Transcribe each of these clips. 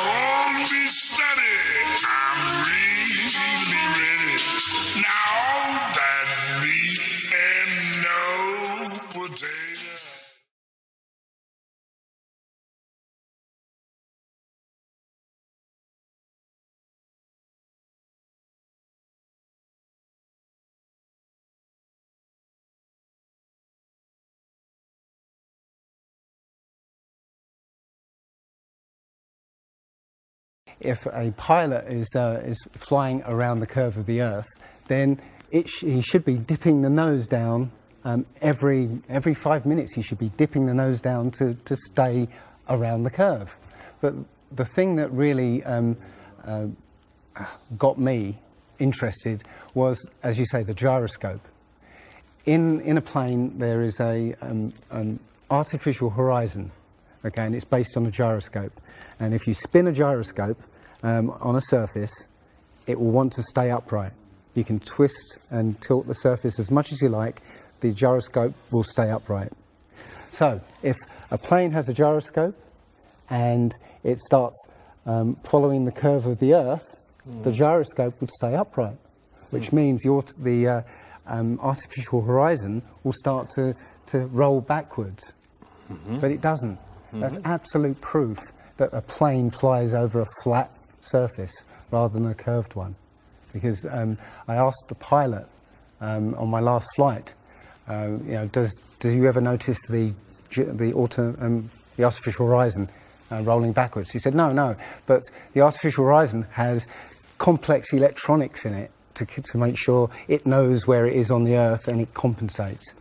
hold me steady. I'm really ready. Now that meat and no potato. If a pilot is flying around the curve of the Earth, then he should be dipping the nose down every 5 minutes. He should be dipping the nose down to stay around the curve. But the thing that really got me interested was, as you say, the gyroscope. In a plane, there is an artificial horizon. Okay, and it's based on a gyroscope. And if you spin a gyroscope on a surface, it will want to stay upright. You can twist and tilt the surface as much as you like, the gyroscope will stay upright. So, if a plane has a gyroscope and it starts following the curve of the Earth, the gyroscope would stay upright, which means the artificial horizon will start to roll backwards. But it doesn't. That's absolute proof that a plane flies over a flat surface rather than a curved one. Because I asked the pilot on my last flight, do you ever notice the artificial horizon rolling backwards? He said, no, but the artificial horizon has complex electronics in it to make sure it knows where it is on the Earth and it compensates.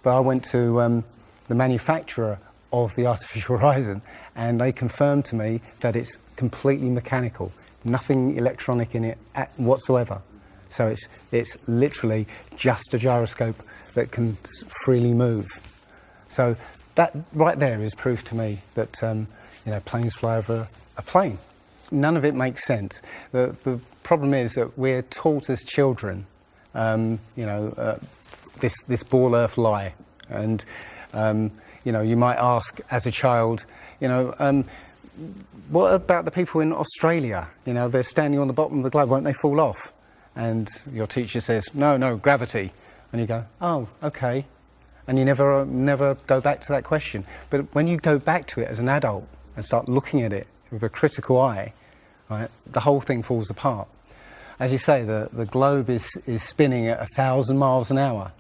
But I went to the manufacturer of the artificial horizon, and they confirmed to me that it's completely mechanical, nothing electronic in it whatsoever. So it's literally just a gyroscope that can freely move. So that right there is proof to me that planes fly over a plane. None of it makes sense. The problem is that we're taught as children, this ball Earth lie, and you might ask as a child, what about the people in Australia? They're standing on the bottom of the globe, won't they fall off? And your teacher says, no, gravity. And you go, oh, okay. And you never go back to that question. But when you go back to it as an adult and start looking at it with a critical eye, right, the whole thing falls apart. As you say, the globe is spinning at 1,000 miles an hour.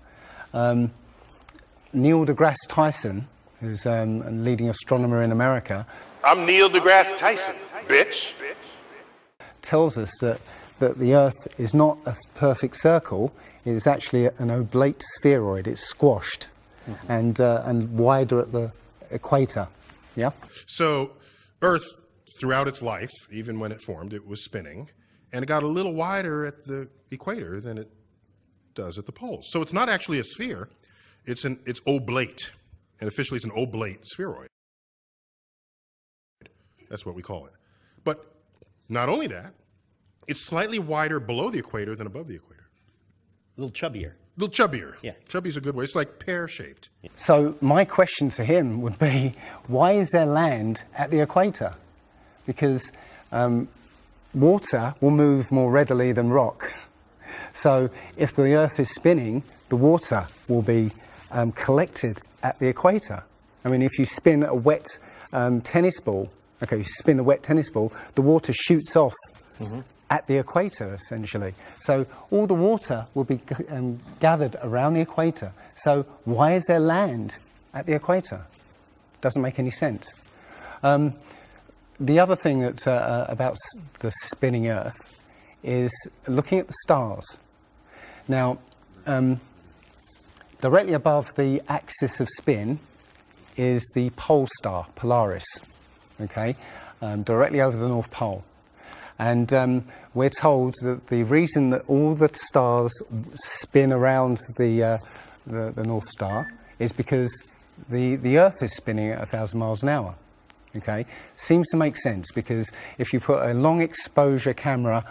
Neil deGrasse Tyson, who's a leading astronomer in America. I'm Neil deGrasse Tyson, bitch. Tells us that the Earth is not a perfect circle. It is actually an oblate spheroid. It's squashed and wider at the equator. Yeah. So Earth, throughout its life, even when it formed, it was spinning, and it got a little wider at the equator than it does at the poles. So it's not actually a sphere. It's oblate, and officially it's an oblate spheroid. That's what we call it. But not only that, it's slightly wider below the equator than above the equator. A little chubbier. A little chubbier. Yeah. Chubby's a good way. It's like pear-shaped. So my question to him would be, why is there land at the equator? Because water will move more readily than rock. So if the Earth is spinning, the water will be collected at the equator. I mean, if you spin a wet tennis ball, okay, you spin a wet tennis ball, the water shoots off at the equator, essentially. So all the water will be gathered around the equator. So why is there land at the equator? Doesn't make any sense. The other thing that's about the spinning Earth is looking at the stars. Now, directly above the axis of spin is the pole star, Polaris, okay, directly over the North Pole. And we're told that the reason that all the stars spin around the North Star is because the Earth is spinning at 1,000 miles an hour. Okay, seems to make sense, because if you put a long exposure camera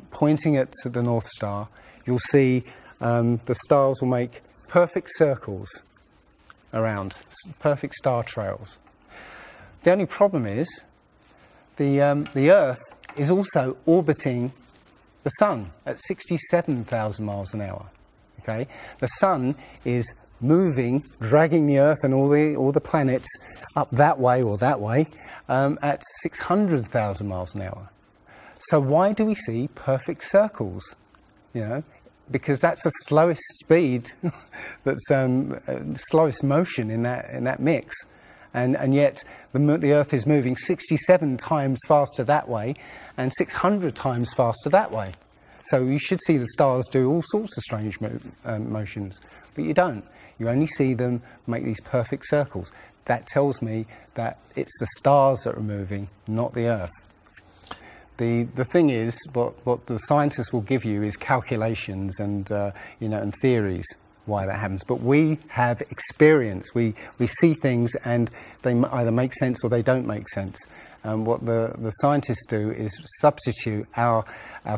pointing at the North Star, you'll see the stars will make perfect circles around, perfect star trails. The only problem is the Earth is also orbiting the Sun at 67,000 miles an hour. Okay, the Sun is moving, dragging the Earth and all the planets up that way or that way at 600,000 miles an hour. So why do we see perfect circles? You know, because that's the slowest speed, that's slowest motion in that mix, and yet the Earth is moving 67 times faster that way and 600 times faster that way. So you should see the stars do all sorts of strange motions, but you don't. You only see them make these perfect circles. That tells me that it's the stars that are moving, not the Earth. The thing is, what the scientists will give you is calculations and and theories why that happens. But we have experience. We see things and they either make sense or they don't make sense. What the scientists do is substitute our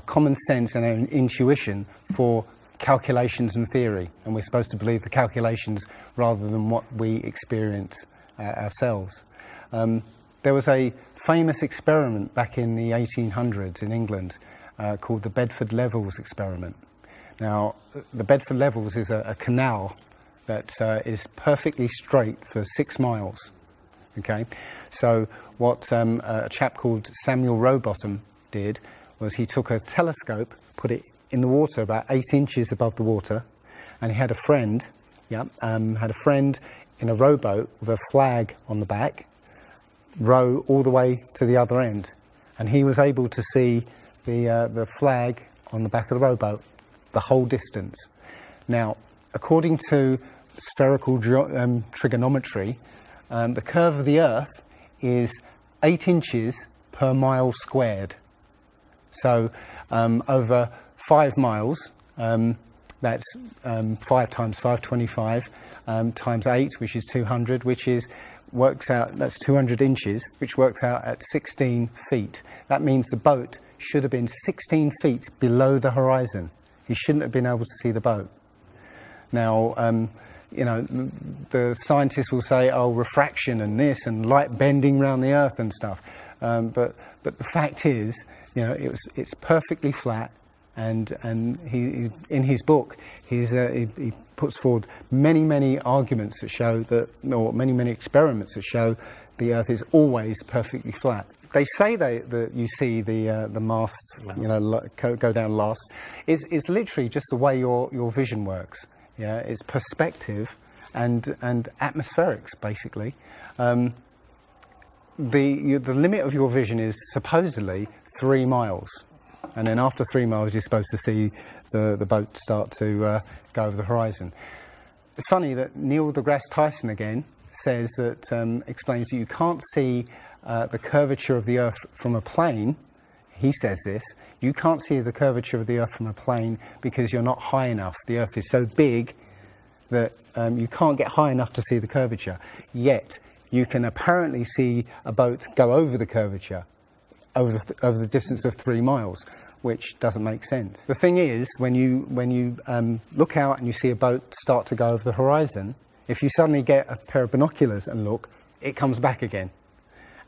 common sense and our intuition for calculations and theory, and we're supposed to believe the calculations rather than what we experience ourselves. There was a famous experiment back in the 1800s in England called the Bedford Levels experiment. Now, the Bedford Levels is a canal that is perfectly straight for 6 miles. Okay, so what a chap called Samuel Rowbottom did was he took a telescope, put it in the water about 8 inches above the water, and he had a friend, in a rowboat with a flag on the back, row all the way to the other end, and he was able to see the flag on the back of the rowboat the whole distance. Now, according to spherical trigonometry, the curve of the Earth is 8 inches per mile squared. So over 5 miles, that's 5 times 5, 25, times 8, which is 200, works out, that's 200 inches, which works out at 16 feet. That means the boat should have been 16 feet below the horizon. He shouldn't have been able to see the boat. Now, the scientists will say, oh, refraction and this and light bending around the Earth and stuff. But the fact is, it's perfectly flat. And he in his book, he puts forward many arguments that show that, or many experiments that show the Earth is always perfectly flat. They say that you see the mast, go down last. It's literally just the way your vision works. Yeah, it's perspective and atmospherics basically. The limit of your vision is supposedly 3 miles. And then after 3 miles, you're supposed to see the boat start to go over the horizon. It's funny that Neil deGrasse Tyson again says that, explains that you can't see the curvature of the Earth from a plane. He says this, you can't see the curvature of the Earth from a plane because you're not high enough. The Earth is so big that you can't get high enough to see the curvature. Yet, you can apparently see a boat go over the curvature over the distance of 3 miles, which doesn't make sense. The thing is, when you look out and you see a boat start to go over the horizon, if you suddenly get a pair of binoculars and look, it comes back again.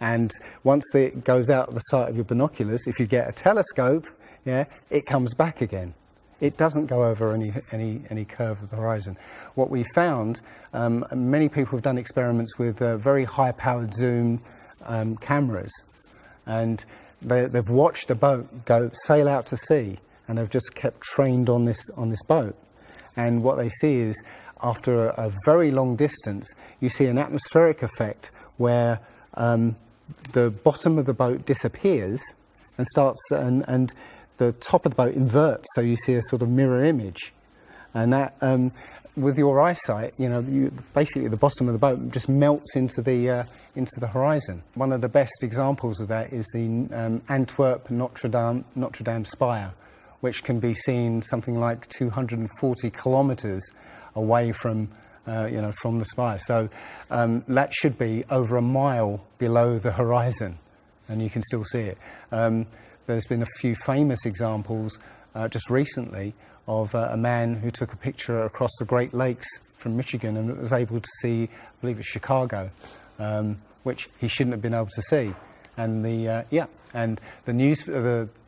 And once it goes out of the sight of your binoculars, if you get a telescope, it comes back again. It doesn't go over any curve of the horizon. What we found, many people have done experiments with very high-powered zoom cameras, and they've watched a boat sail out to sea, and they've just kept trained on this boat. And what they see is, after a very long distance, you see an atmospheric effect where the bottom of the boat disappears and and the top of the boat inverts, so you see a sort of mirror image. And that, with your eyesight, basically the bottom of the boat just melts into the horizon. One of the best examples of that is the Antwerp Notre Dame spire, which can be seen something like 240 kilometers away from the spire. So that should be over a mile below the horizon, and you can still see it. There's been a few famous examples just recently of a man who took a picture across the Great Lakes from Michigan and was able to see, I believe it's Chicago, which he shouldn't have been able to see. And the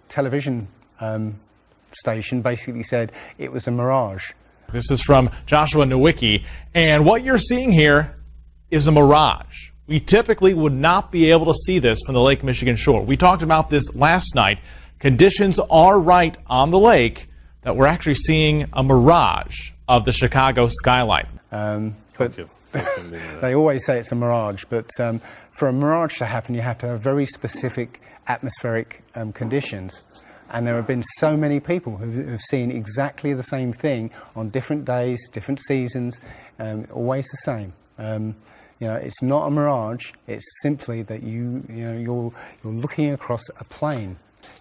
television station basically said it was a mirage. This is from Joshua Nowicki, and what you're seeing here is a mirage. We typically would not be able to see this from the Lake Michigan shore. We talked about this last night. Conditions are right on the lake that we're actually seeing a mirage of the Chicago skyline. But they always say it's a mirage, but for a mirage to happen, you have to have very specific atmospheric conditions. And there have been so many people who've seen exactly the same thing on different days, different seasons, always the same. It's not a mirage. It's simply that you're looking across a plain.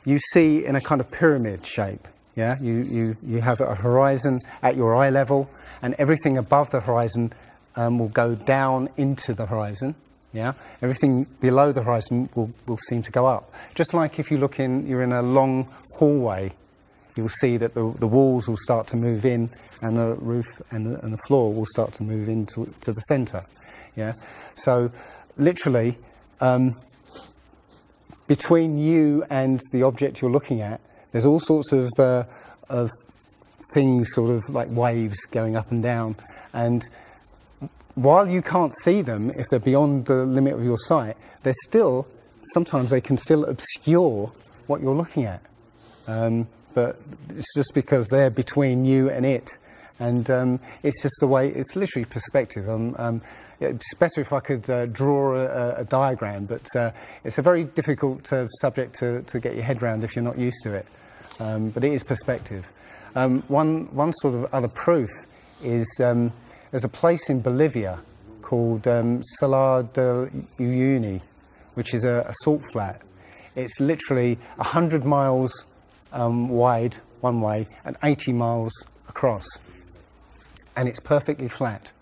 You see in a kind of pyramid shape. Yeah, you have a horizon at your eye level, and everything above the horizon will go down into the horizon. Yeah, everything below the horizon will seem to go up. Just like if you're in a long hallway, you'll see that the walls will start to move in, and the roof and the floor will start to move into the centre. Yeah, so literally between you and the object you're looking at, there's all sorts of things, sort of like waves going up and down, and while you can't see them, if they're beyond the limit of your sight, sometimes they can still obscure what you're looking at. But it's just because they're between you and it. And it's just the way, it's literally perspective. It's better if I could draw a diagram, but it's a very difficult subject to get your head around if you're not used to it. But it is perspective. One sort of other proof is there's a place in Bolivia called Salar de Uyuni, which is a salt flat. It's literally 100 miles wide one way and 80 miles across. And it's perfectly flat.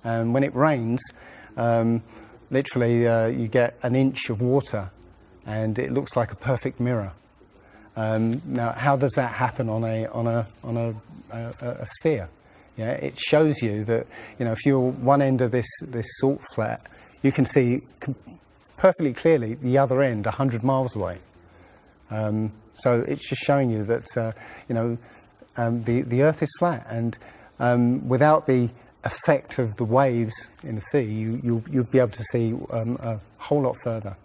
And when it rains, literally you get an inch of water, and it looks like a perfect mirror. Now, how does that happen on a sphere? Yeah, it shows you that, if you're one end of this salt flat, you can see perfectly clearly the other end 100 miles away. So it's just showing you that the Earth is flat, and without the effect of the waves in the sea, you'll be able to see a whole lot further.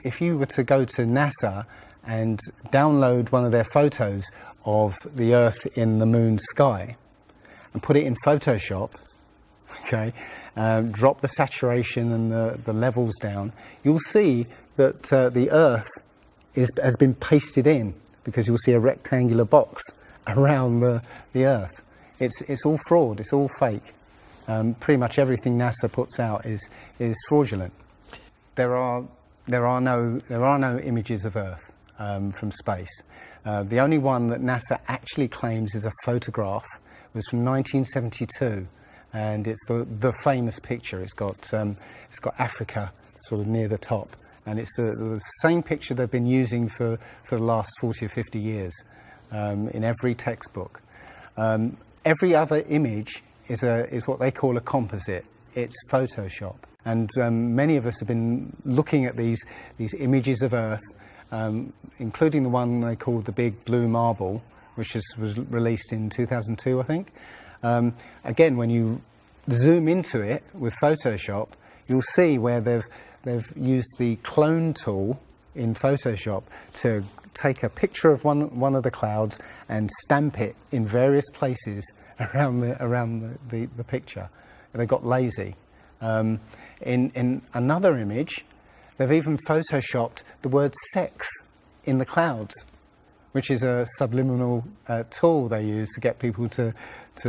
If you were to go to NASA and download one of their photos of the Earth in the moon's sky and put it in Photoshop, okay, drop the saturation and the levels down, you'll see that the Earth has been pasted in, because you'll see a rectangular box around the Earth. It's all fraud, it's all fake. Pretty much everything NASA puts out is fraudulent. There are no images of Earth from space. The only one that NASA actually claims is a photograph was from 1972, and it's the famous picture. It's got Africa sort of near the top, and it's the same picture they've been using for the last 40 or 50 years in every textbook. Every other image is what they call a composite. It's Photoshop. And many of us have been looking at these images of Earth, including the one they called the Big Blue Marble, which was released in 2002, I think. Again, when you zoom into it with Photoshop, you'll see where they've used the clone tool in Photoshop to take a picture of one of the clouds and stamp it in various places around the picture. And they got lazy. In another image, they've even photoshopped the word sex in the clouds, which is a subliminal tool they use to get people to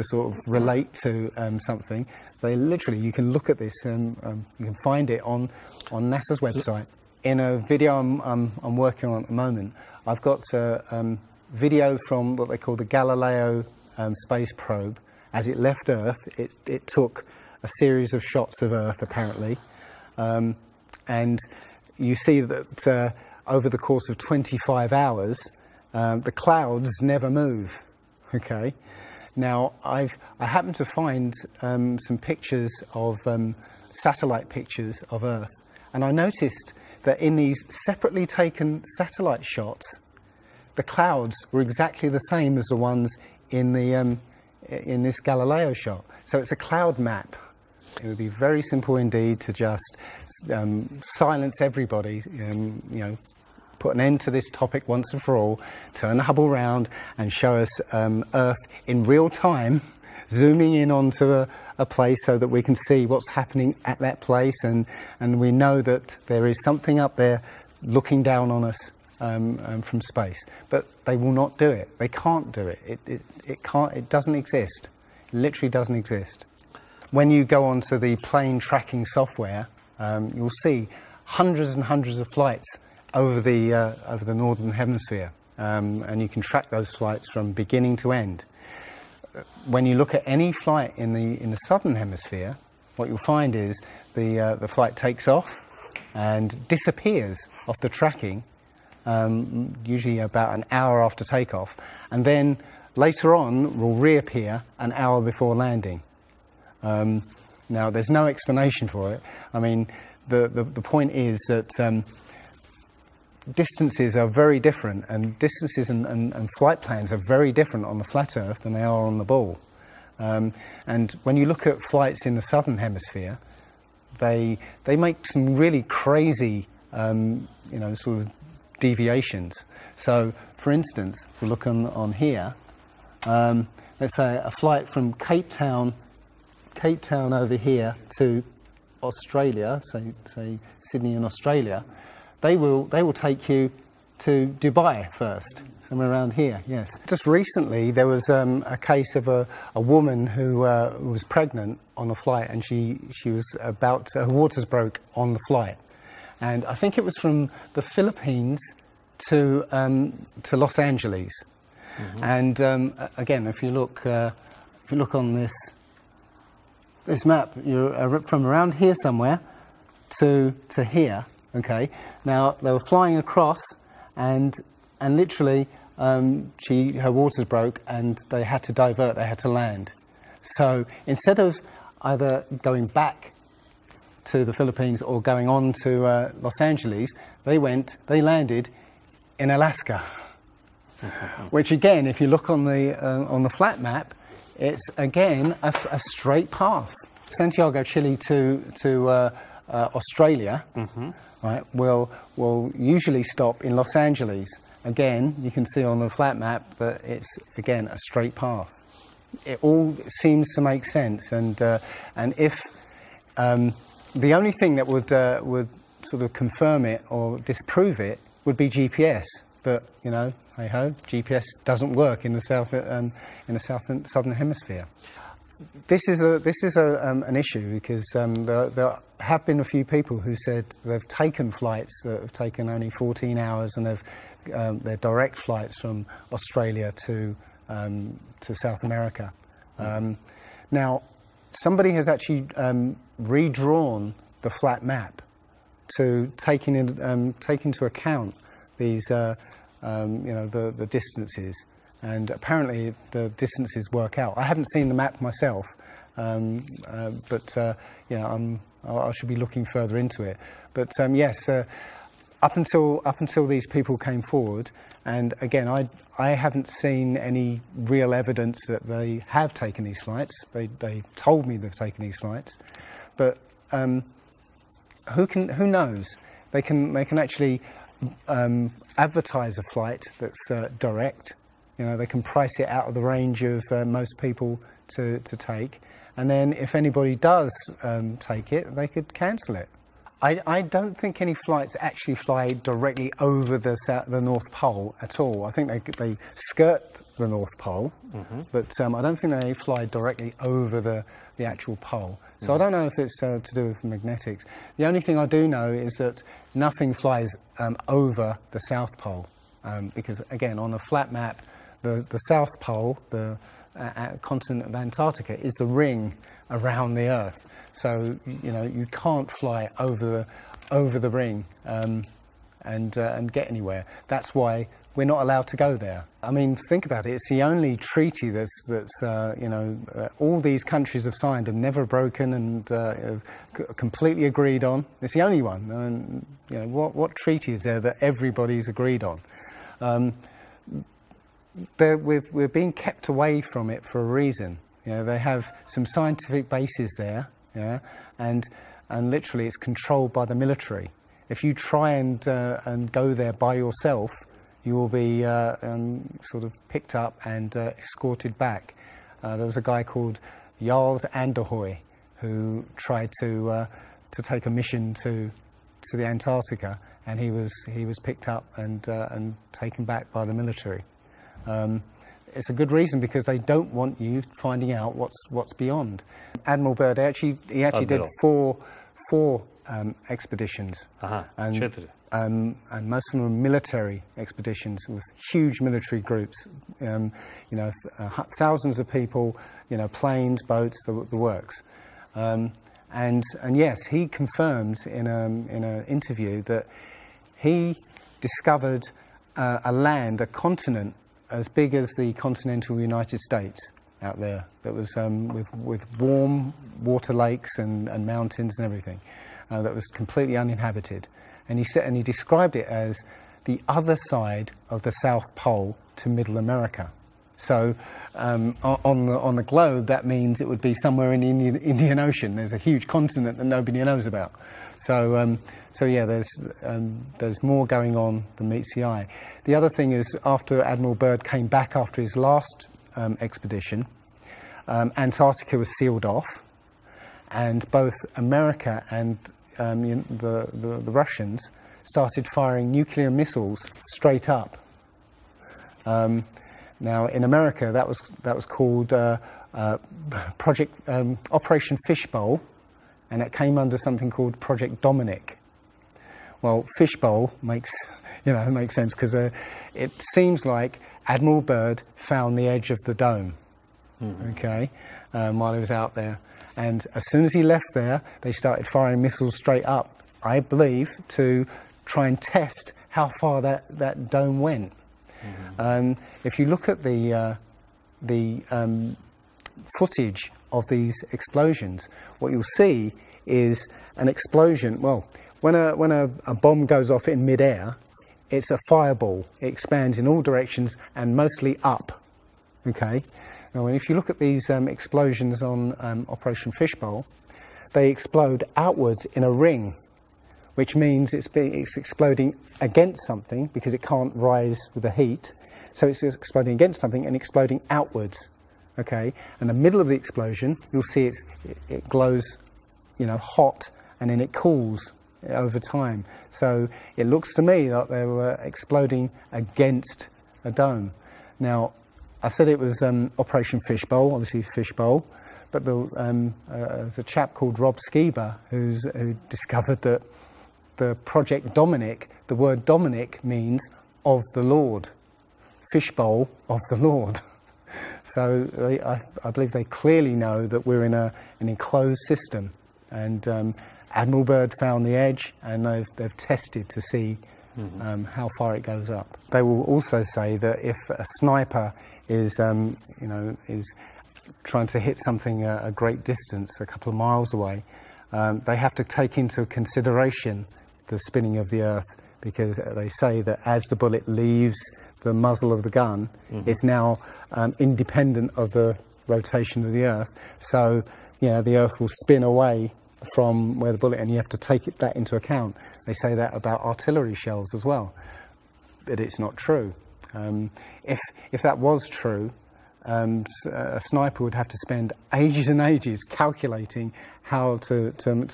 sort of relate to something. They literally, you can look at this and you can find it on NASA's website. In a video I'm working on at the moment, I've got a video from what they call the Galileo space probe. As it left Earth, it took a series of shots of Earth, apparently, and you see that over the course of 25 hours, the clouds never move. Okay, now I happened to find some pictures of satellite pictures of Earth, and I noticed that in these separately taken satellite shots, the clouds were exactly the same as the ones in this Galileo shot. So it's a cloud map. It would be very simple indeed to just silence everybody, put an end to this topic once and for all, turn the Hubble round and show us Earth in real time, zooming in onto a place so that we can see what's happening at that place, and we know that there is something up there looking down on us from space. But they will not do it. They can't do it. It doesn't exist. It literally doesn't exist. When you go onto the plane tracking software, you'll see hundreds and hundreds of flights over the northern hemisphere, and you can track those flights from beginning to end. When you look at any flight in the southern hemisphere, what you'll find is the flight takes off and disappears off the tracking, usually about an hour after takeoff, and then later on will reappear an hour before landing. Now, there's no explanation for it. I mean, the point is that distances are very different, and distances and flight plans are very different on the flat Earth than they are on the ball. And when you look at flights in the southern hemisphere, they make some really crazy, sort of deviations. So, for instance, if we look on here, let's say a flight from Cape Town over here to Australia, say Sydney in Australia, they will take you to Dubai first, somewhere around here. Yes. Just recently there was a case of a woman who was pregnant on a flight, and she was her waters broke on the flight, and I think it was from the Philippines to Los Angeles. Mm-hmm. And again, if you look on this map, you're from around here somewhere to here. Okay. Now they were flying across, and literally her waters broke, and they had to divert. They had to land. So instead of either going back to the Philippines or going on to Los Angeles, they landed in Alaska. Which again, if you look on the flat map, it's again a straight path. Santiago, Chile to Australia, mm-hmm. right? Will usually stop in Los Angeles. Again, you can see on the flat map that it's again a straight path. It all seems to make sense, and if the only thing that would sort of confirm it or disprove it would be GPS, but hey ho, GPS doesn't work in the southern hemisphere. This is an issue because there have been a few people who said they've taken flights that have taken only 14 hours, and they're direct flights from Australia to South America. Now, somebody has actually redrawn the flat map to take into account these the distances, and apparently the distances work out. I haven't seen the map myself, but I should be looking further into it. But yes, up until these people came forward, and again, I haven't seen any real evidence that they have taken these flights. They told me they've taken these flights, but who knows? They can actually advertise a flight that's direct. They can price it out of the range of most people to take, and then if anybody does take it, they could cancel it. I don't think any flights actually fly directly over the North Pole at all. I think they skirt the North Pole, mm-hmm. but I don't think they fly directly over the actual pole. So I don't know if it's to do with magnetics. The only thing I do know is that nothing flies over the South Pole, because again, on a flat map, the South Pole, the continent of Antarctica, is the ring around the Earth. So you can't fly over the ring, and get anywhere. That's why we're not allowed to go there. I mean, think about it. It's the only treaty that's all these countries have signed and never broken and completely agreed on. It's the only one. And, you know, what treaty is there that everybody's agreed on? We're being kept away from it for a reason. You know, they have some scientific bases there, yeah, and literally it's controlled by the military. If you try and go there by yourself, you will be sort of picked up and escorted back. There was a guy called Jarls Anderhoy who tried to take a mission to the Antarctica, and he was picked up and taken back by the military. It's a good reason, because they don't want you finding out what's beyond. Admiral Byrd he actually did four expeditions, and most of them were military expeditions with huge military groups. You know, thousands of people, you know, planes, boats, the works. And yes, he confirmed in an interview that he discovered a continent as big as the continental United States out there, that was with warm water lakes and mountains and everything, that was completely uninhabited. And he described it as the other side of the South Pole to Middle America. So on the globe, that means it would be somewhere in the Indian Ocean. There's a huge continent that nobody knows about. So yeah, there's more going on than meets the eye. The other thing is, after Admiral Byrd came back after his last expedition, Antarctica was sealed off, and both America and the Russians started firing nuclear missiles straight up. Now, in America, that was called Operation Fishbowl, and it came under something called Project Dominic. Well, Fishbowl makes sense, because it seems like Admiral Byrd found the edge of the dome, okay, while he was out there. And as soon as he left there, they started firing missiles straight up, I believe, to try and test how far that dome went. If you look at the footage of these explosions, what you'll see is an explosion. Well, when a bomb goes off in midair, it's a fireball. It expands in all directions and mostly up. Okay. Now, if you look at these explosions on Operation Fishbowl, they explode outwards in a ring, which means it's exploding against something, because it can't rise with the heat. So it's exploding against something and exploding outwards. Okay, and the middle of the explosion, you'll see it glows, you know, hot, and then it cools over time. So it looks to me like they were exploding against a dome. Now, I said it was Operation Fishbowl, obviously Fishbowl, but there's a chap called Rob Skiba who discovered that the Project Dominic, the word Dominic means of the Lord, Fishbowl of the Lord. So I believe they clearly know that we're in an enclosed system, and Admiral Byrd found the edge, and they've tested to see how far it goes up. They will also say that if a sniper is trying to hit something a great distance, a couple of miles away, they have to take into consideration the spinning of the Earth, because they say that as the bullet leaves the muzzle of the gun, it's now independent of the rotation of the Earth. So, yeah, the Earth will spin away from where the bullet, and you have to take that into account. They say that about artillery shells as well, but it's not true. If that was true, a sniper would have to spend ages and ages calculating how to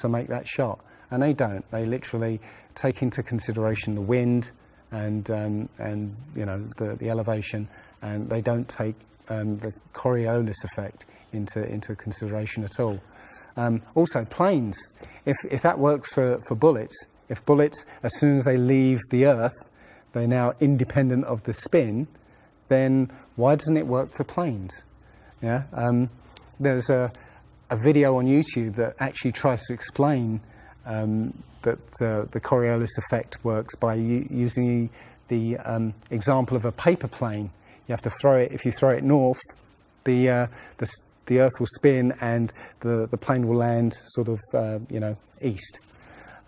make that shot, and they don't. They literally take into consideration the wind and you know, the elevation, and they don't take the Coriolis effect into consideration at all. Also, planes. If that works for bullets, if bullets, as soon as they leave the Earth, they're now independent of the spin, then why doesn't it work for planes? Yeah. There's a video on YouTube that actually tries to explain the Coriolis effect works by using the example of a paper plane. You have to throw it. If you throw it north, the Earth will spin and the plane will land sort of east.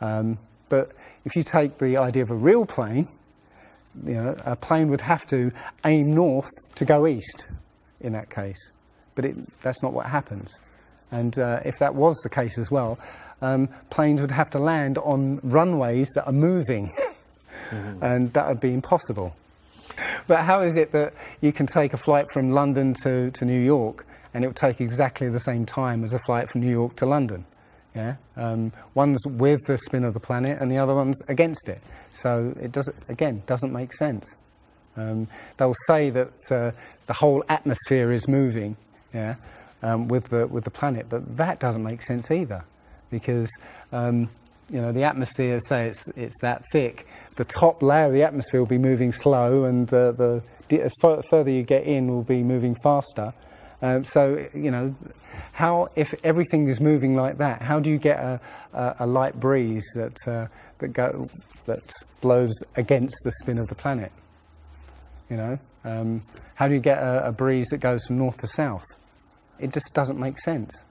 But if you take the idea of a real plane, a plane would have to aim north to go east in that case. But that's not what happens. And if that was the case as well, planes would have to land on runways that are moving. And that would be impossible. But how is it that you can take a flight from London to New York and it will take exactly the same time as a flight from New York to London? Yeah, one's with the spin of the planet and the other one's against it. So it doesn't make sense. They'll say that the whole atmosphere is moving, yeah, with the planet, but that doesn't make sense either, because the atmosphere, say it's that thick, the top layer of the atmosphere will be moving slow, and as further you get in, will be moving faster. How, if everything is moving like that, how do you get a light breeze that blows against the spin of the planet? How do you get a breeze that goes from north to south? It just doesn't make sense.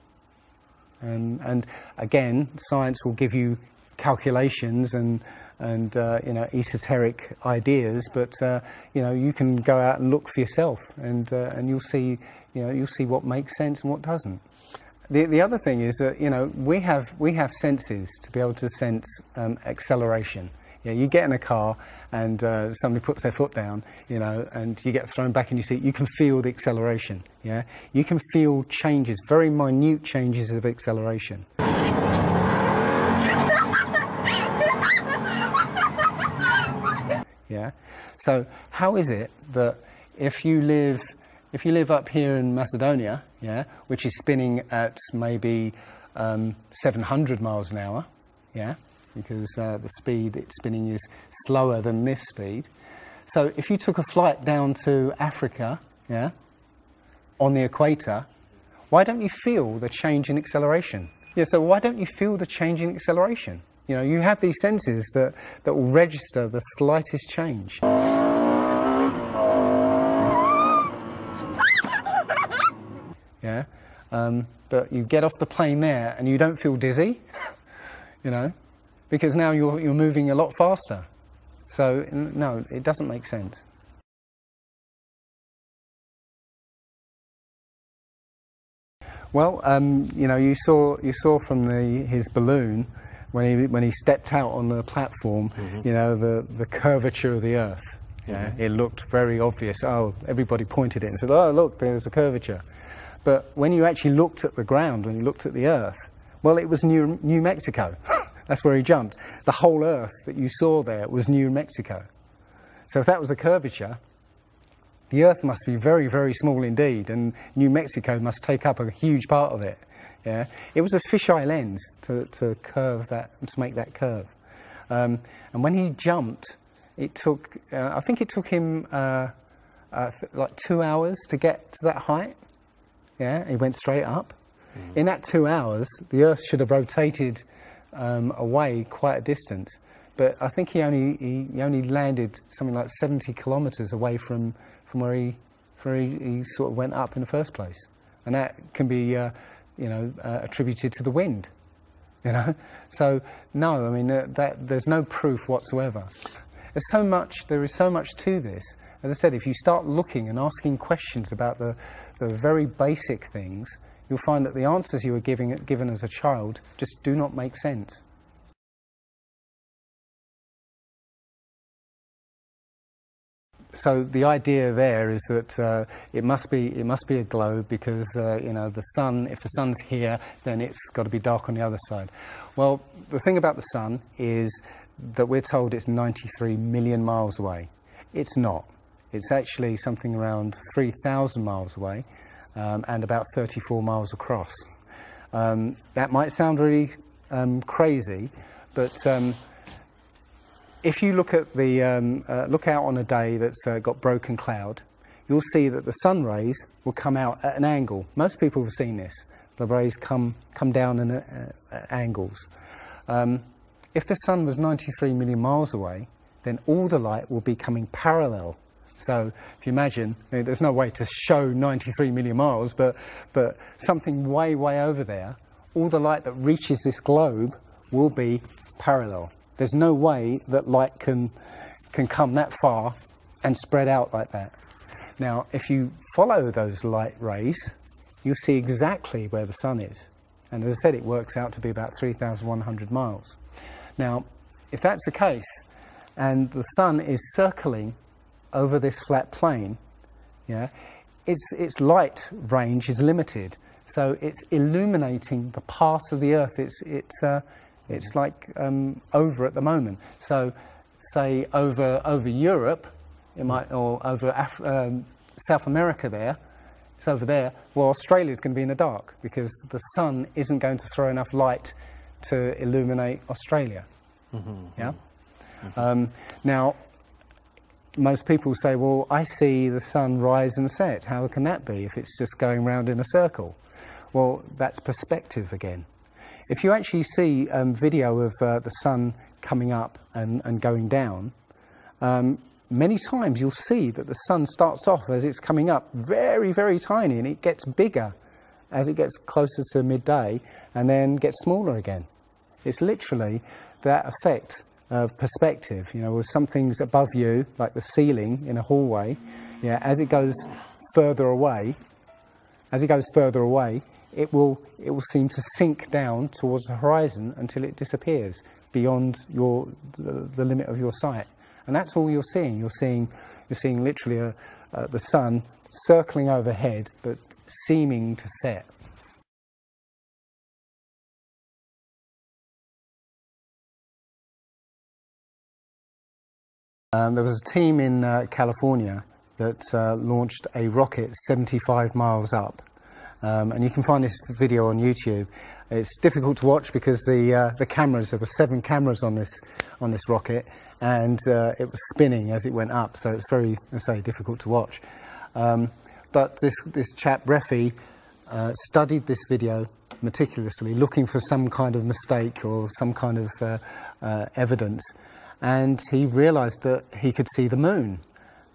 And again, science will give you calculations and esoteric ideas, but you can go out and look for yourself, and you'll see what makes sense and what doesn't. The other thing is that we have senses to be able to sense acceleration. Yeah, you get in a car and somebody puts their foot down, and you get thrown back in your seat. You can feel the acceleration. Yeah, you can feel changes, very minute changes of acceleration. Yeah. So how is it that if you live up here in Macedonia, yeah, which is spinning at maybe 700 miles an hour, yeah, because the speed it's spinning is slower than this speed. So if you took a flight down to Africa, yeah, on the equator, why don't you feel the change in acceleration? Yeah, so why don't you feel the change in acceleration? You have these senses that will register the slightest change. Yeah, but you get off the plane there and you don't feel dizzy, because now you're moving a lot faster. So no, it doesn't make sense. Well, you saw from his balloon when he stepped out on the platform, the curvature of the Earth. Yeah, it looked very obvious. Oh, everybody pointed it and said, "Oh, look, there's a curvature." But when you actually looked at the ground, when you looked at the Earth, well, it was New Mexico. That's where he jumped. The whole Earth that you saw there was New Mexico. So if that was a curvature, the Earth must be very, very small indeed, and New Mexico must take up a huge part of it. Yeah, it was a fisheye lens to curve that, to make that curve. And when he jumped, it took I think it took him like 2 hours to get to that height. Yeah, he went straight up. In that 2 hours, the Earth should have rotated away quite a distance, but I think he only landed something like 70 kilometers away from where he sort of went up in the first place, and that can be attributed to the wind. So no, I mean that there's no proof whatsoever. There is so much to this. As I said, if you start looking and asking questions about the very basic things, you'll find that the answers you were given as a child just do not make sense. So the idea there is that it must be a globe because the sun. If the sun's here, then it's got to be dark on the other side. Well, the thing about the sun is that we're told it's 93 million miles away. It's not. It's actually something around 3,000 miles away, and about 34 miles across. That might sound really crazy, but if you look at look out on a day that's got broken cloud, you'll see that the sun rays will come out at an angle. Most people have seen this. The rays come down at angles. If the sun was 93 million miles away, then all the light will be coming parallel. So if you imagine, there's no way to show 93 million miles, but something way, way over there, all the light that reaches this globe will be parallel. There's no way that light can come that far and spread out like that. Now, if you follow those light rays, you'll see exactly where the sun is. And as I said, it works out to be about 3,100 miles. Now, if that's the case, and the sun is circling over this flat plane, yeah, its light range is limited. So it's illuminating the part of the Earth it's like over at the moment. So, say over Europe, it might, or over South America there, it's over there. Well, Australia's going to be in the dark because the sun isn't going to throw enough light to illuminate Australia. Mm-hmm. Yeah. Mm-hmm. Now, most people say, well, I see the sun rise and set. How can that be if it's just going round in a circle? Well, that's perspective again. If you actually see video of the sun coming up and going down, many times you'll see that the sun starts off as it's coming up very, very tiny, and it gets bigger as it gets closer to midday and then gets smaller again. It's literally that effect of perspective, you know, with something's above you, like the ceiling in a hallway, yeah, as it goes further away, it will seem to sink down towards the horizon until it disappears beyond the limit of your sight. And that's all you're seeing. You're seeing literally the sun circling overhead, but seeming to set. There was a team in California that launched a rocket 75 miles up. And you can find this video on YouTube. It's difficult to watch because the cameras, there were 7 cameras on this rocket, and it was spinning as it went up, so it's very, I say, difficult to watch. But this chap, Refi, studied this video meticulously, looking for some kind of mistake or some kind of evidence, and he realized that he could see the moon.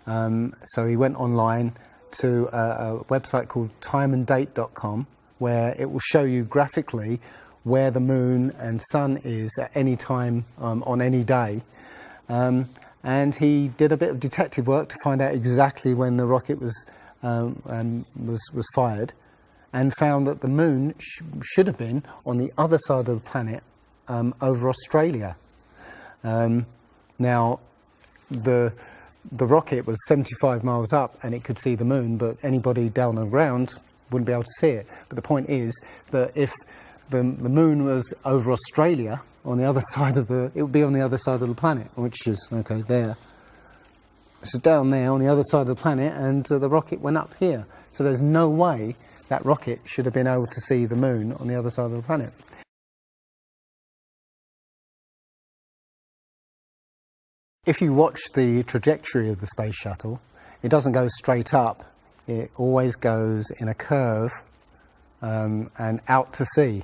So he went online to a website called timeanddate.com, where it will show you graphically where the moon and sun is at any time on any day. And he did a bit of detective work to find out exactly when the rocket was fired, and found that the moon should have been on the other side of the planet, over Australia. Now, the rocket was 75 miles up and it could see the moon, but anybody down on the ground wouldn't be able to see it. But the point is that if the moon was over Australia, on the other side of it would be on the other side of the planet, which is, okay, there. So down there on the other side of the planet, and the rocket went up here. So there's no way that rocket should have been able to see the moon on the other side of the planet. If you watch the trajectory of the space shuttle, it doesn't go straight up. It always goes in a curve and out to sea.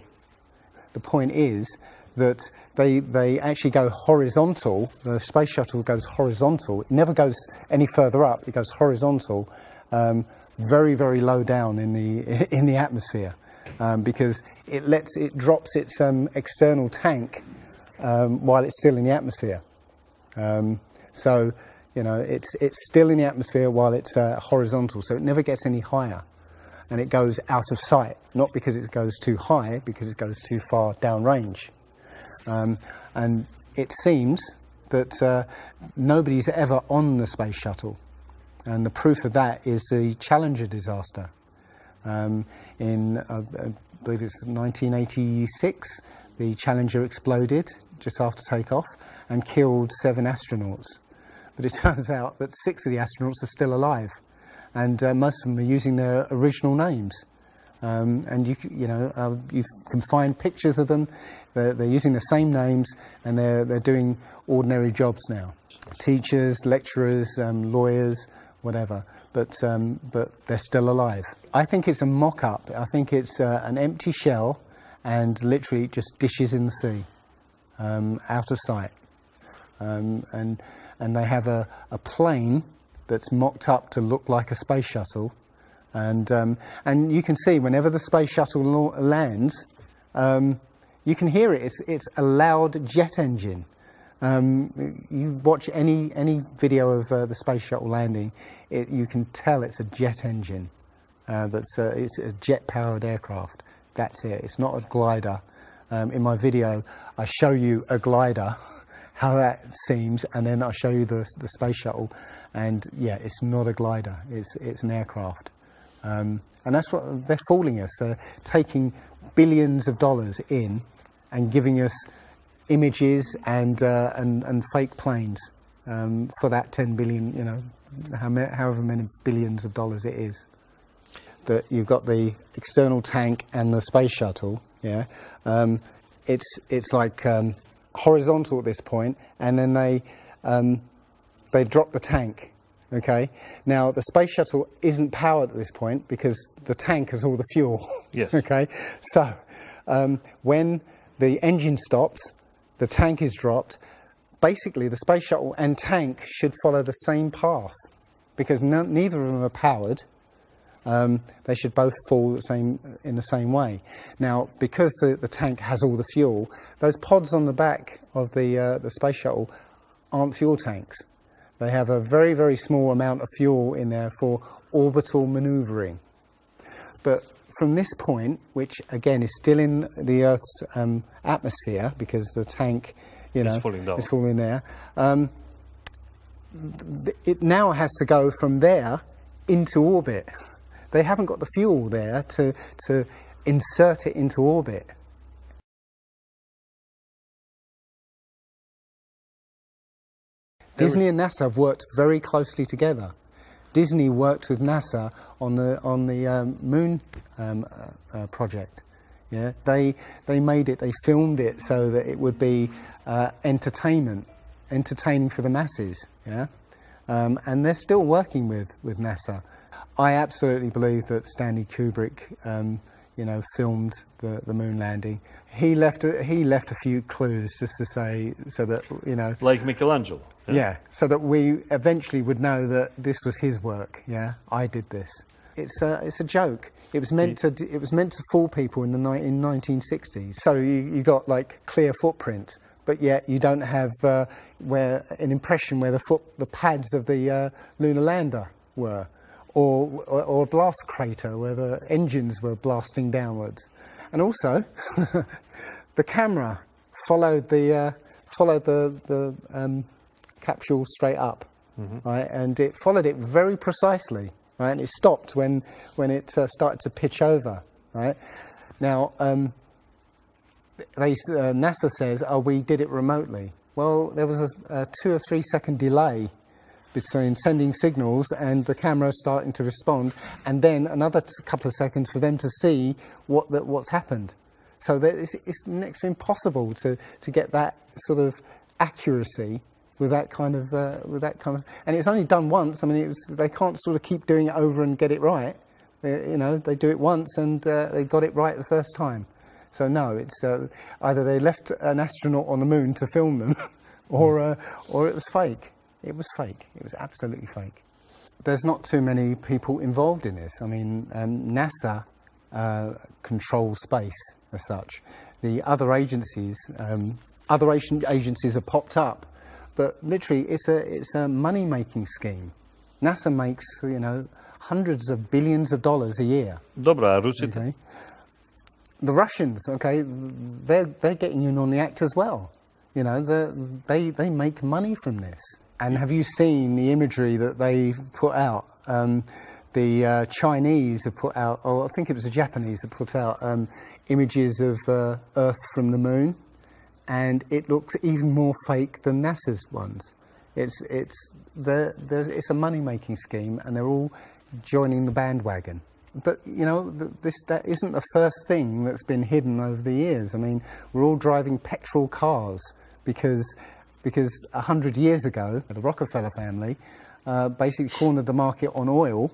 The point is that they actually go horizontal. The space shuttle goes horizontal. It never goes any further up. It goes horizontal, very, very low down in the atmosphere, because it drops its external tank while it's still in the atmosphere. So, you know, it's still in the atmosphere while it's horizontal, so it never gets any higher, and it goes out of sight, not because it goes too high, because it goes too far downrange. And it seems that nobody's ever on the space shuttle, and the proof of that is the Challenger disaster. In, I believe it's 1986, the Challenger exploded just after takeoff and killed 7 astronauts. But it turns out that 6 of the astronauts are still alive, and most of them are using their original names. And you can find pictures of them. They're using the same names, and they're doing ordinary jobs now. Teachers, lecturers, lawyers, whatever. But they're still alive. I think it's a mock-up. I think it's an empty shell, and literally just dishes in the sea. out of sight. And they have a plane that's mocked up to look like a space shuttle. And you can see whenever the space shuttle lands, you can hear it. It's a loud jet engine. You watch any video of the space shuttle landing, you can tell it's a jet engine. It's a jet-powered aircraft. That's it. It's not a glider. In my video, I show you a glider, how that seems, and then I show you the space shuttle, and yeah, it's not a glider. It's an aircraft, and that's what they're fooling us. Taking billions of dollars in and giving us images and fake planes for that 10 billion, you know, however many billions of dollars it is. That you've got the external tank and the space shuttle. Yeah, it's like horizontal at this point, and then they drop the tank. Okay, now the space shuttle isn't powered at this point because the tank has all the fuel. Yes. Okay, so when the engine stops, the tank is dropped. Basically, the space shuttle and tank should follow the same path because neither of them are powered. They should both fall in the same way. Now, because the tank has all the fuel, those pods on the back of the space shuttle aren't fuel tanks. They have a very, very small amount of fuel in there for orbital manoeuvring. But from this point, which again is still in the Earth's atmosphere, because the tank, you know, is falling there, it now has to go from there into orbit. They haven't got the fuel there to insert it into orbit. Disney and NASA have worked very closely together. Disney worked with NASA on the moon project. Yeah, they made it. They filmed it so that it would be entertaining for the masses. Yeah, and they're still working with NASA. I absolutely believe that Stanley Kubrick, you know, filmed the moon landing. He left a few clues just to say, so that, you know, like Michelangelo. Yeah, so that we eventually would know that this was his work. Yeah, I did this. It's a joke. It was meant to fool people in 1960s. So you got like clear footprints, but yet you don't have where an impression where the pads of the lunar lander were. Or a blast crater where the engines were blasting downwards, and also the camera followed the capsule straight up, right, and it followed it very precisely, right, and it stopped when it started to pitch over, right. Now NASA says, oh, we did it remotely. Well, there was a 2 or 3 second delay between sending signals and the camera starting to respond, and then another couple of seconds for them to see what's happened. So it's next to impossible to get that sort of accuracy with that kind of and it's only done once. I mean, they can't sort of keep doing it over and get it right. You know, they do it once and they got it right the first time. So no, it's either they left an astronaut on the moon to film them, or it was fake. It was fake. It was absolutely fake. There's not too many people involved in this. I mean, NASA controls space as such. The other agencies have popped up, but literally it's a money-making scheme. NASA makes, you know, hundreds of billions of dollars a year. Dobra, Rusy. Okay. The Russians, okay, they're getting in on the act as well. You know, they make money from this. And have you seen the imagery that they put out? The Chinese have put out, or I think it was the Japanese that put out images of Earth from the moon, and it looks even more fake than NASA's ones. It's a money-making scheme, and they're all joining the bandwagon. But you know, that isn't the first thing that's been hidden over the years. I mean, we're all driving petrol cars because 100 years ago, the Rockefeller family basically cornered the market on oil,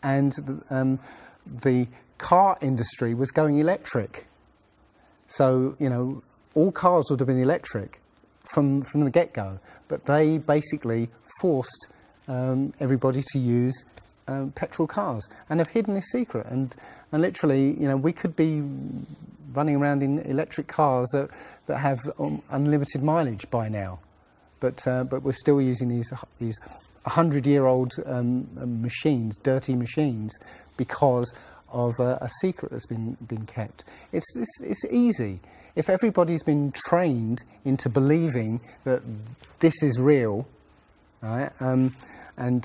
and the car industry was going electric. So, you know, all cars would have been electric from the get-go, but they basically forced everybody to use petrol cars, and have hidden this secret. And literally, you know, we could be running around in electric cars that have unlimited mileage by now, but we're still using these 100-year-old machines, dirty machines, because of a secret that's been kept. It's easy. If everybody's been trained into believing that this is real, right, and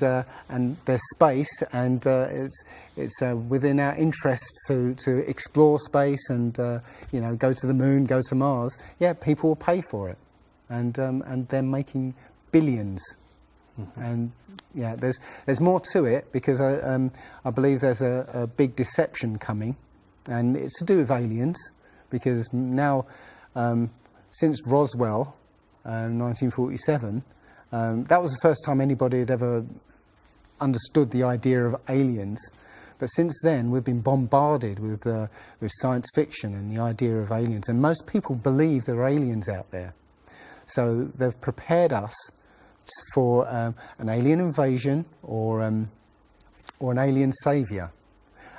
there's space, and it's within our interest to explore space and you know, go to the moon, go to Mars, yeah, people will pay for it, and they're making billions. Mm-hmm. And yeah, there's more to it, because I believe there's a big deception coming, and it's to do with aliens, because now since Roswell, 1947, that was the first time anybody had ever understood the idea of aliens. But since then, we've been bombarded with science fiction and the idea of aliens, and most people believe there are aliens out there. So they've prepared us for an alien invasion or an alien saviour.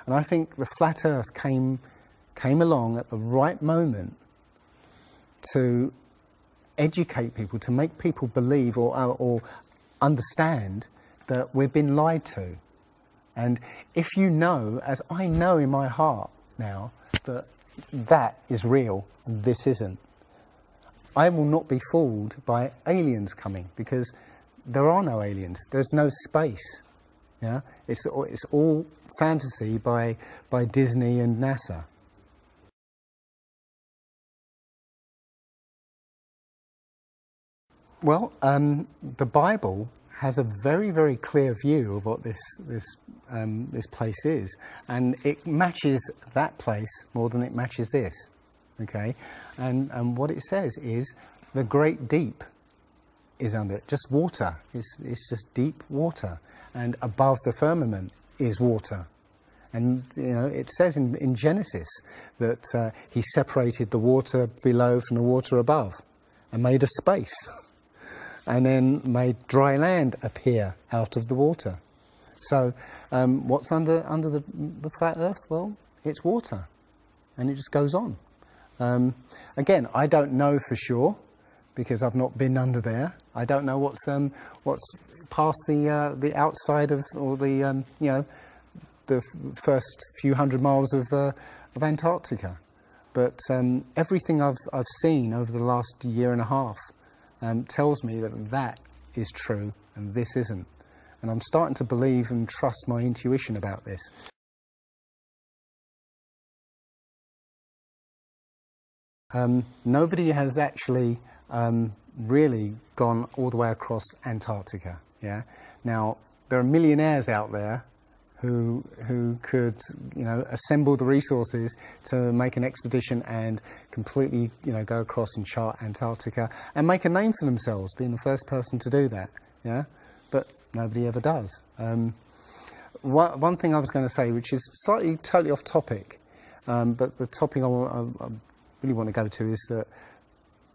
And I think the flat Earth came along at the right moment to educate people, to make people believe or understand that we've been lied to. And if you know, as I know in my heart now, that is real and this isn't, I will not be fooled by aliens coming, because there are no aliens. There's no space. Yeah, it's all fantasy by Disney and NASA. Well, the Bible has a very, very clear view of what this place is, and it matches that place more than it matches this. Okay, and what it says is the great deep is under it, just water. It's just deep water, and above the firmament is water. And you know, it says in Genesis that he separated the water below from the water above, and made a space, and then made dry land appear out of the water. So what's under the flat Earth? Well, it's water, and it just goes on. Again, I don't know for sure, because I've not been under there. I don't know what's past the outside of, or the you know, the first few hundred miles of Antarctica. But everything I've seen over the last year and a half tells me that is true and this isn't. And I'm starting to believe and trust my intuition about this. Nobody has actually really gone all the way across Antarctica. Yeah. Now there are millionaires out there who could, you know, assemble the resources to make an expedition and completely, you know, go across and chart Antarctica and make a name for themselves, being the first person to do that. Yeah. But nobody ever does. One thing I was going to say, which is slightly totally off topic, but the topic I really want to go to is that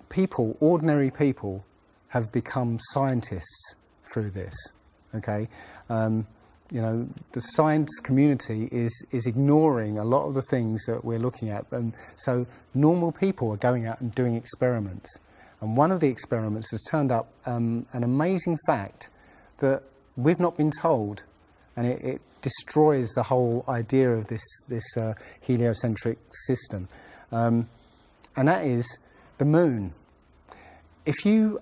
people, ordinary people, have become scientists through this. Okay, you know, the science community is ignoring a lot of the things that we're looking at, and so normal people are going out and doing experiments. And one of the experiments has turned up an amazing fact that we've not been told, and it destroys the whole idea of this heliocentric system. And that is the moon. If you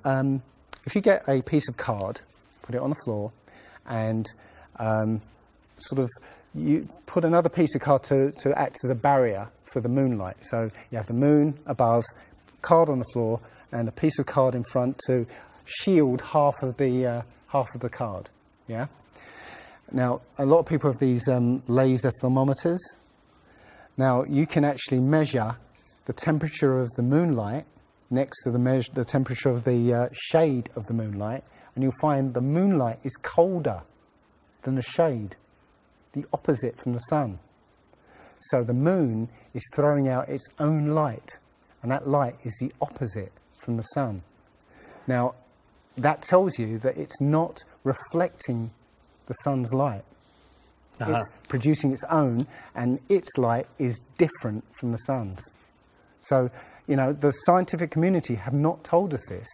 get a piece of card, put it on the floor, and sort of you put another piece of card to act as a barrier for the moonlight. So you have the moon above, card on the floor, and a piece of card in front to shield half of the card. Yeah. Now a lot of people have these laser thermometers. Now you can actually measure the temperature of the moonlight next to the temperature of the shade of the moonlight, and you'll find the moonlight is colder than the shade, the opposite from the sun. So the moon is throwing out its own light, and that light is the opposite from the sun. Now, that tells you that it's not reflecting the sun's light. It's producing its own, and its light is different from the sun's. So, you know, the scientific community have not told us this,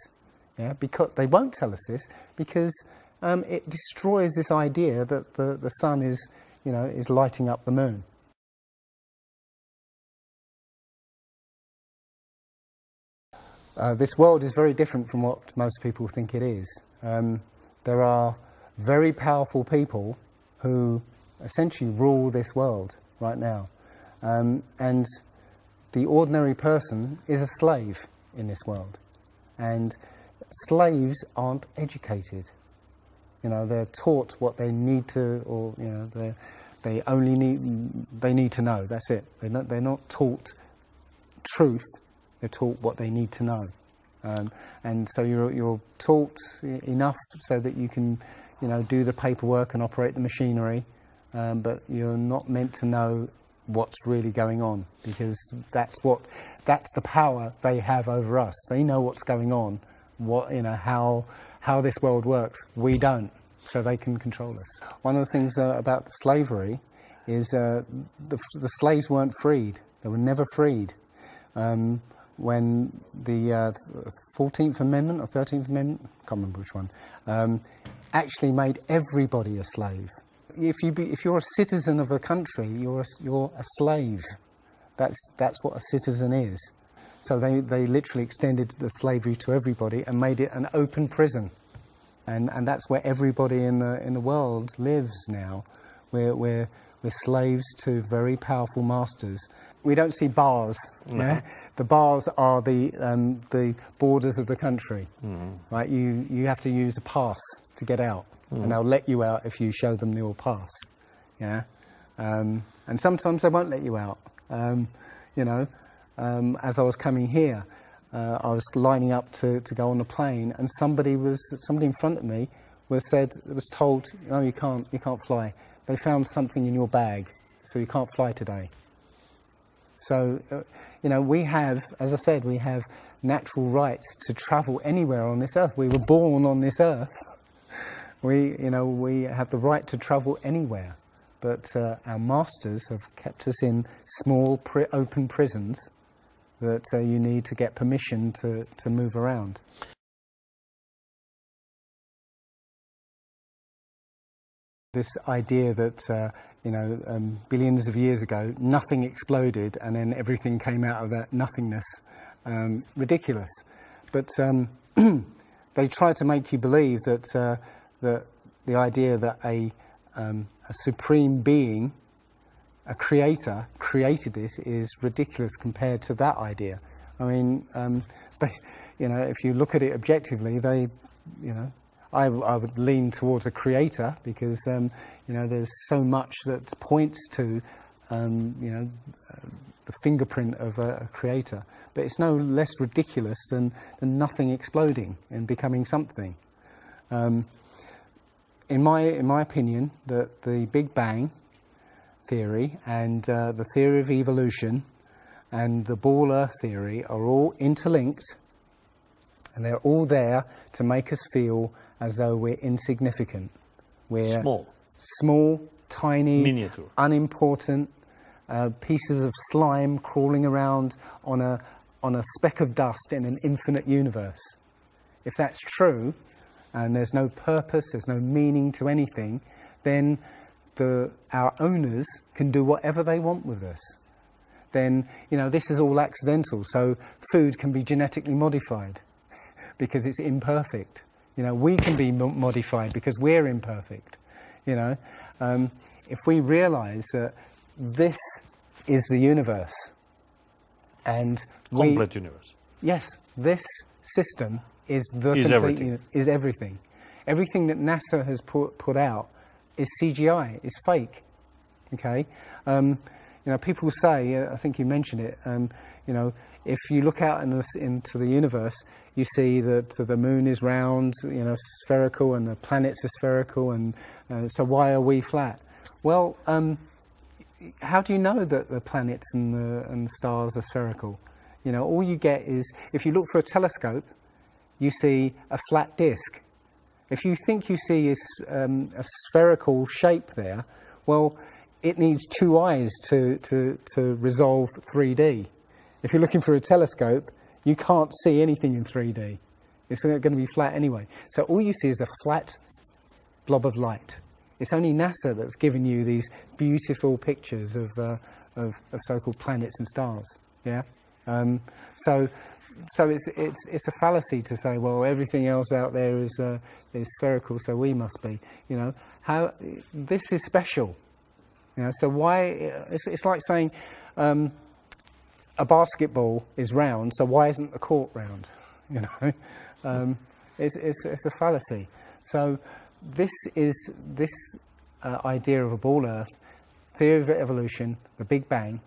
yeah, because they won't tell us this because it destroys this idea that the sun is, you know, is lighting up the moon. This world is very different from what most people think it is. There are very powerful people who essentially rule this world right now. And the ordinary person is a slave in this world. And slaves aren't educated. You know, they're taught what they need to, or, you know, they need to know. That's it. They're not taught truth. They're taught what they need to know. And so you're taught enough so that you can, you know, do the paperwork and operate the machinery, but you're not meant to know what's really going on, because that's the power they have over us. They know what's going on, you know, how this world works. We don't, so they can control us. One of the things about slavery is the slaves weren't freed. They were never freed. When the 14th Amendment or 13th Amendment, I can't remember which one, actually made everybody a slave. If you're a citizen of a country, you're a slave. That's what a citizen is. So they literally extended the slavery to everybody and made it an open prison, and that's where everybody in the world lives now. We're slaves to very powerful masters. We don't see bars. No. Yeah? The bars are the borders of the country. Right? You have to use a pass to get out, and they'll let you out if you show them your pass. Yeah, and sometimes they won't let you out. You know, as I was coming here, I was lining up to go on the plane, and somebody in front of me was told, no, you can't fly. They found something in your bag, so you can't fly today. So, you know, we have, as I said, we have natural rights to travel anywhere on this earth. We were born on this earth. We have the right to travel anywhere. But our masters have kept us in small, open prisons that you need to get permission to move around. This idea that, billions of years ago, nothing exploded and then everything came out of that nothingness, ridiculous. But they try to make you believe that the idea that a supreme being, a creator, created this is ridiculous compared to that idea. I mean, if you look at it objectively, I would lean towards a creator because, there's so much that points to, the fingerprint of a creator. But it's no less ridiculous than nothing exploding and becoming something. In my opinion, the Big Bang theory and the theory of evolution and the ball Earth theory are all interlinked, and they're all there to make us feel as though we're insignificant. We're small, tiny, miniature, unimportant pieces of slime crawling around on a speck of dust in an infinite universe. If that's true, and there's no purpose, there's no meaning to anything, then our owners can do whatever they want with us. Then, this is all accidental, so food can be genetically modified because it's imperfect. We can be modified because we're imperfect. If we realise that this is the universe, and complete universe. Yes, this system is is everything. Everything that NASA has put out is CGI, is fake. Okay, people say, I think you mentioned it. If you look out into the universe, you see that the moon is round, spherical, and the planets are spherical, and so why are we flat? Well, how do you know that the planets and the stars are spherical? You know, all you get is, if you look for a telescope, you see a flat disk. If you think you see a spherical shape there, well, it needs two eyes to resolve 3D. If you're looking for a telescope, you can't see anything in 3D. It's going to be flat anyway. So all you see is a flat blob of light. It's only NASA that's given you these beautiful pictures of so-called planets and stars. Yeah. So it's a fallacy to say, well, everything else out there is spherical, so we must be. You know, how this is special. You know, so why? It's like saying a basketball is round, so why isn't the court round? You know, it's a fallacy. So this idea of a ball Earth, theory of evolution, the Big Bang,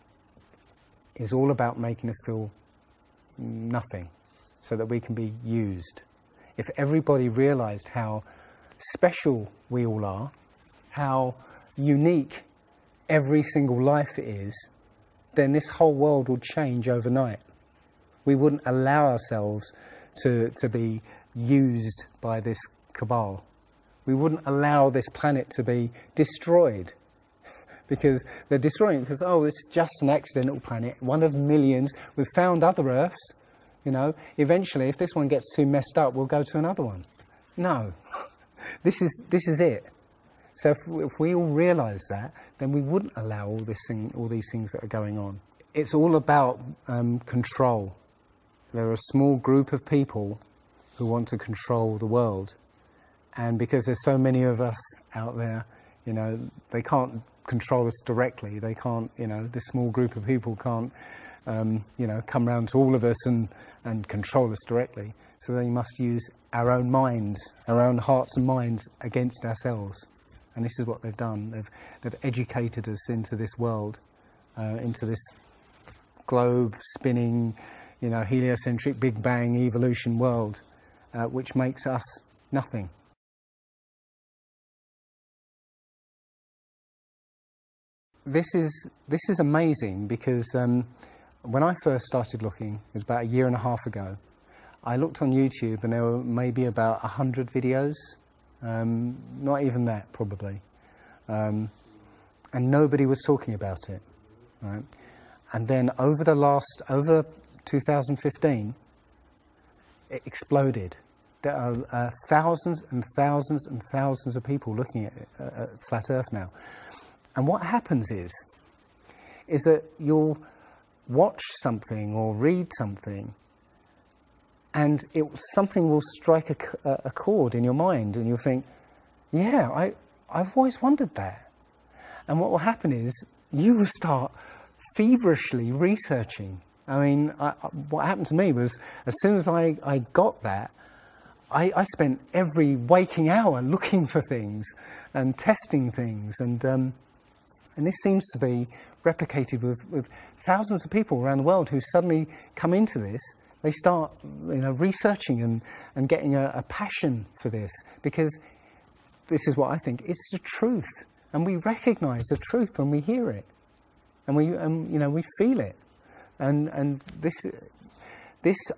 is all about making us feel nothing, so that we can be used. If everybody realized how special we all are, how unique every single life is, then this whole world would change overnight. We wouldn't allow ourselves to be used by this cabal. We wouldn't allow this planet to be destroyed, because they're destroying it because, oh, it's just an accidental planet, one of millions. We've found other Earths, you know. Eventually, if this one gets too messed up, we'll go to another one. No, this is it. So if we all realise that, then we wouldn't allow all these things that are going on. It's all about control. There are a small group of people who want to control the world, and because there's so many of us out there, you know, they can't control us directly. They can't, you know, this small group of people can't, you know, come round to all of us and control us directly. So they must use our own minds, our own hearts and minds against ourselves. And this is what they've done. They've educated us into this world, into this globe spinning, you know, heliocentric Big Bang evolution world, which makes us nothing. This is amazing, because when I first started looking, it was about 1.5 years ago, I looked on YouTube and there were maybe about 100 videos, not even that probably, and nobody was talking about it, right? And then over 2015, it exploded. There are thousands and thousands and thousands of people looking at Flat Earth now. And what happens is that you'll watch something or read something, and something will strike a chord in your mind, and you'll think, yeah, I've always wondered that. And what will happen is you will start feverishly researching. I mean, what happened to me was, as soon as I got that, I spent every waking hour looking for things and testing things, and this seems to be replicated with thousands of people around the world who suddenly come into this. They start, you know, researching and getting a passion for this, because this is what I think, it's the truth, and we recognise the truth when we hear it, and we feel it, and this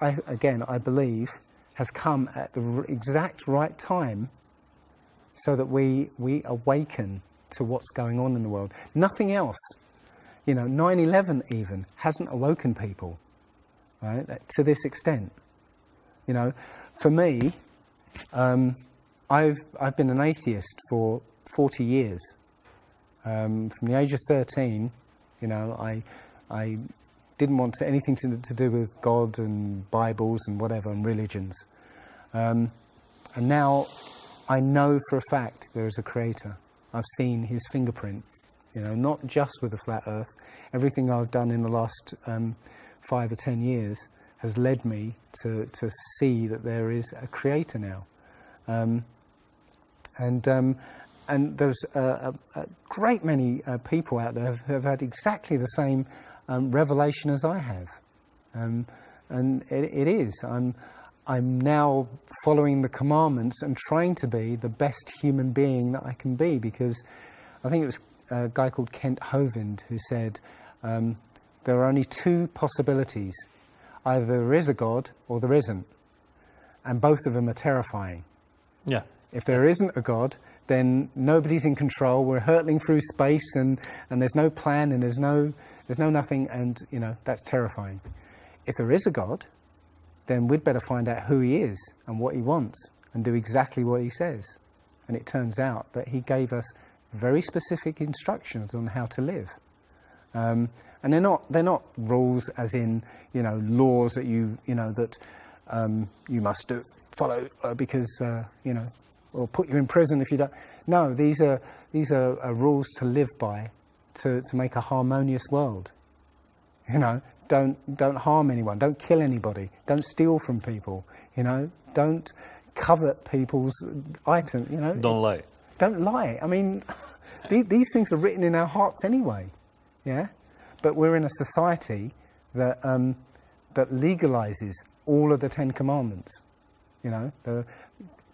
I believe has come at the exact right time, so that we awaken to what's going on in the world. Nothing else, you know, 9/11 even hasn't awoken people, right, to this extent. You know, for me, I've been an atheist for 40 years. From the age of 13, you know, I didn't want anything to do with God and Bibles and whatever and religions. And now I know for a fact there is a creator. I've seen his fingerprint, you know, not just with the Flat Earth. Everything I've done in the last 5 or 10 years has led me to see that there is a creator now. And there's a great many people out there who have had exactly the same revelation as I have. And it is. I'm now following the commandments and trying to be the best human being that I can be, because I think it was a guy called Kent Hovind who said, there are only 2 possibilities. Either there is a God or there isn't. And both of them are terrifying. Yeah. If there isn't a God, then nobody's in control. We're hurtling through space, and there's no plan, and there's no nothing, and you know, that's terrifying. If there is a God, then we'd better find out who he is and what he wants and do exactly what he says. And it turns out that he gave us very specific instructions on how to live. And they're not rules as in, you know, laws that you must follow because you know, or put you in prison if you don't. No, these are rules to live by, to make a harmonious world. You know, don't harm anyone, don't kill anybody, don't steal from people. You know, don't covet people's items. You know, Don't lie. Don't lie. I mean, these things are written in our hearts anyway. Yeah, but we're in a society that that legalizes all of the 10 Commandments. You know, the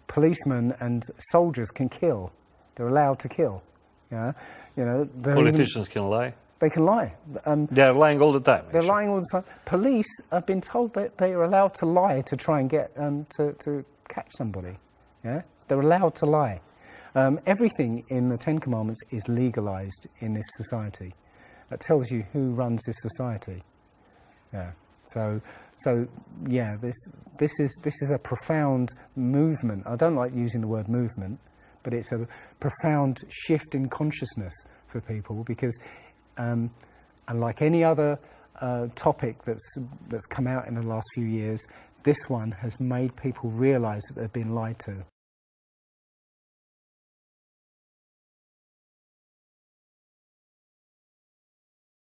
policemen and soldiers can kill. They're allowed to kill. Yeah, you know, Politicians can lie. They can lie. They're lying all the time. They're actually. lying all the time. Police have been told that they are allowed to lie to try and get to catch somebody. Yeah, they're allowed to lie. Everything in the 10 Commandments is legalized in this society. That tells you who runs this society. Yeah. So yeah, this is a profound movement. I don't like using the word movement, but it's a profound shift in consciousness for people because, unlike any other topic that's come out in the last few years, this one has made people realise that they've been lied to.